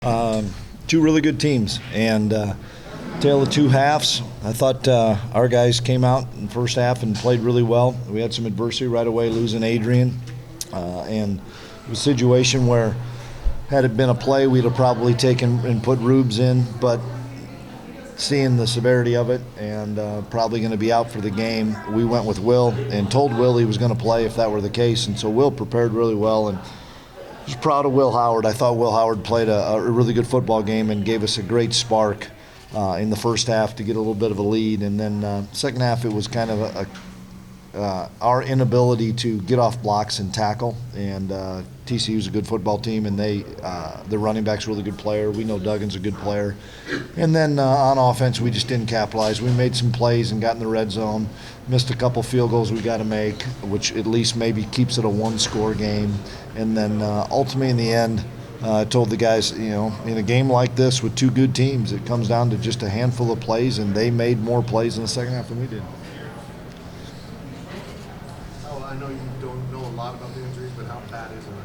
Two really good teams, and tale of two halves. I thought our guys came out in the first half and played really well. We had some adversity right away, losing Adrian, and it was a situation where had it been a play, we'd have probably taken and put Rubes in, but seeing the severity of it and probably going to be out for the game, we went with Will and told Will he was going to play if that were the case, and so Will prepared really well, and I was proud of Will Howard. I thought Will Howard played a really good football game and gave us a great spark in the first half to get a little bit of a lead. And then second half, it was kind of our inability to get off blocks and tackle. And TCU is a good football team, and their running back's a really good player. We know Duggan's a good player. And then on offense, we just didn't capitalize. We made some plays and got in the red zone, missed a couple field goals we got to make, which at least maybe keeps it a one-score game. And then ultimately in the end, I told the guys, in a game like this with two good teams, it comes down to just a handful of plays, and they made more plays in the second half than we did. Oh, I know you don't know a lot about the injuries, but how bad is it right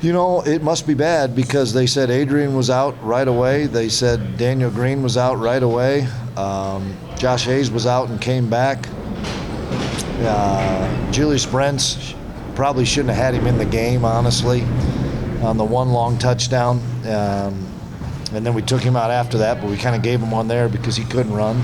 now? It must be bad because they said Adrian was out right away. They said Daniel Green was out right away. Josh Hayes was out and came back. Julius Brents probably shouldn't have had him in the game, honestly, on the one long touchdown. And then we took him out after that, but we kind of gave him one there because he couldn't run.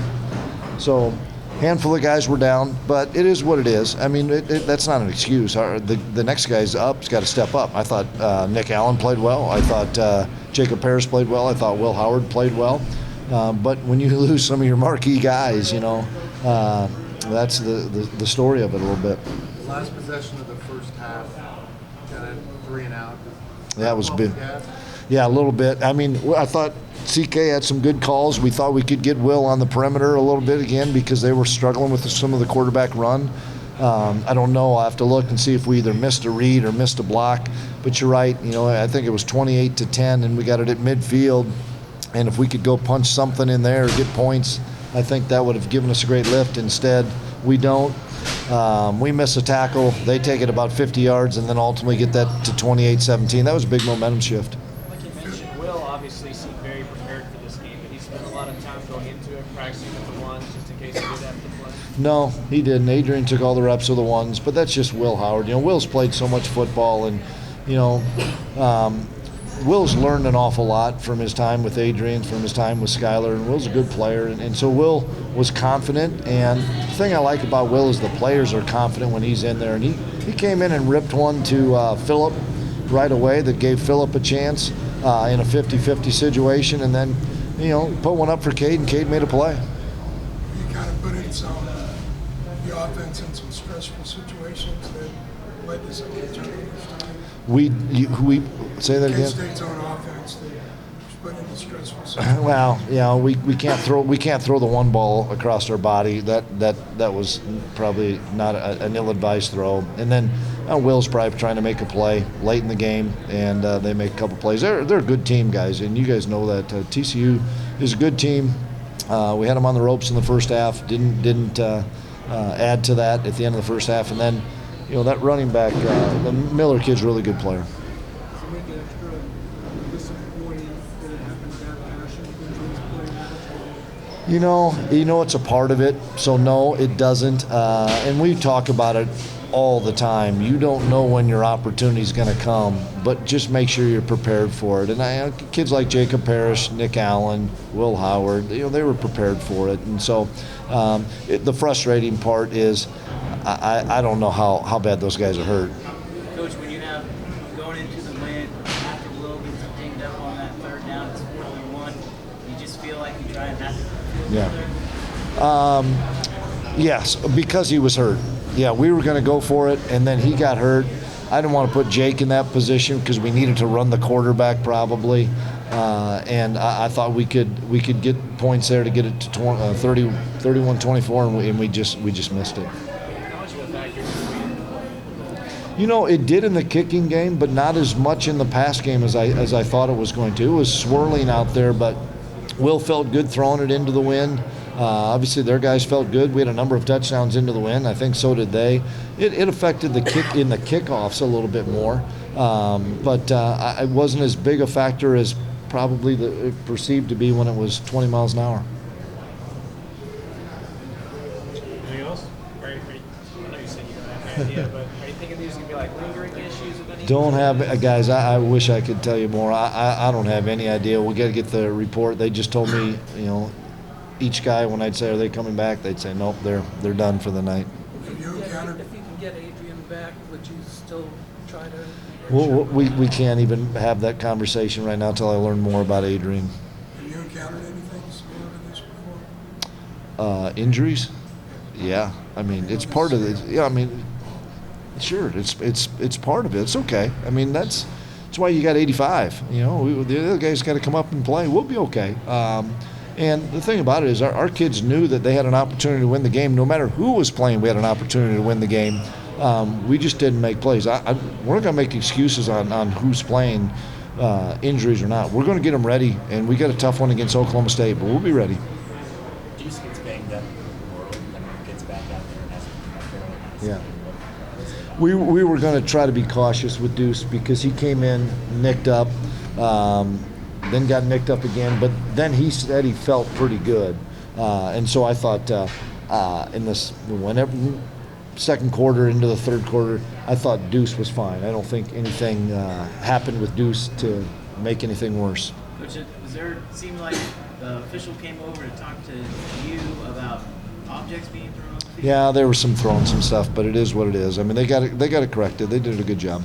So handful of guys were down, but it is what it is. I mean, that's not an excuse. The next guy's up. He's got to step up. I thought Nick Allen played well. I thought Jacob Parrish played well. I thought Will Howard played well. But when you lose some of your marquee guys, that's the story of it a little bit. Last possession of the first half, got a 3 and out. That was big. Yeah, a little bit. I mean, I thought CK had some good calls. We thought we could get Will on the perimeter a little bit again because they were struggling with some of the quarterback run. I don't know. I'll have to look and see if we either missed a read or missed a block. But you're right. I think it was 28-10, and we got it at midfield. And if we could go punch something in there or get points, I think that would have given us a great lift. Instead, we don't. We miss a tackle. They take it about 50 yards and then ultimately get that to 28-17. That was a big momentum shift. Like you mentioned, Will obviously seemed very prepared for this game, but he spent a lot of time going into it, practicing with the ones just in case he did have to play. No, he didn't. Adrian took all the reps of the ones, but that's just Will Howard. Will's played so much football, and Will's learned an awful lot from his time with Adrian, from his time with Skylar, and Will's a good player. And so Will was confident, and the thing I like about Will is the players are confident when he's in there. And he came in and ripped one to Phillip right away that gave Phillip a chance in a 50-50 situation, and then, put one up for Cade, and Cade made a play. You kind of put in the offense in some stressful situations that led to some of the turnovers. We say that again. K-State's own offense that was put into stressful situations. Well, we can't throw the one ball across our body. That was probably not an ill-advised throw. And then Will's probably trying to make a play late in the game, and they make a couple plays. They're a good team, guys, and you guys know that. TCU is a good team. We had them on the ropes in the first half. Didn't add to that at the end of the first half, and then. That running back, the Miller kid's a really good player. It's a part of it. So no, it doesn't. And we talk about it all the time. You don't know when your opportunity is going to come, but just make sure you're prepared for it. And kids like Jacob Parrish, Nick Allen, Will Howard, they were prepared for it. And so the frustrating part is I don't know how bad those guys are hurt. Coach, when you have going into the win, after Will gets dinged up on that third down, it's 4-1, you just feel like you try and have to Yeah. Yes, because he was hurt. Yeah, we were going to go for it, and then he got hurt. I didn't want to put Jake in that position because we needed to run the quarterback probably, and I thought we could get points there to get it to 31-24, and we just missed it. It did in the kicking game, but not as much in the pass game as I thought it was going to. It was swirling out there, but Will felt good throwing it into the wind. Obviously, their guys felt good. We had a number of touchdowns into the wind. I think so did they. It affected the kick in the kickoffs a little bit more, but it wasn't as big a factor as probably perceived to be when it was 20 miles an hour. Anything else? I know you said you don't have an idea, but are you thinking these are going to be like lingering issues with any? Don't have, guys, I wish I could tell you more. I don't have any idea. We got to get the report. They just told me, each guy, when I'd say, are they coming back? They'd say, nope, they're done for the night. Have you encountered, If you can get Adrian back, would you still try to? Well, we can't even have that conversation right now until I learn more about Adrian. have you encountered anything similar to this before? Injuries? Yeah. I mean, it's part of it. Yeah, I mean, sure, it's part of it. It's okay. I mean, that's why you got 85. The other guys got to come up and play. We'll be okay. And the thing about it is our kids knew that they had an opportunity to win the game. No matter who was playing, we had an opportunity to win the game. We just didn't make plays. We're not going to make excuses on who's playing, injuries or not. We're going to get them ready, and we got a tough one against Oklahoma State, but we'll be ready. Deuce gets banged up or gets back out there and has to Yeah. We were going to try to be cautious with Deuce because he came in nicked up, then got nicked up again, but then he said he felt pretty good. And so I thought in this second quarter into the third quarter, I thought Deuce was fine. I don't think anything happened with Deuce to make anything worse. Coach, seemed like the official came over to talk to you about objects being thrown on the field? Yeah, there was some throwing some stuff, but it is what it is. I mean, they got it corrected. They did a good job.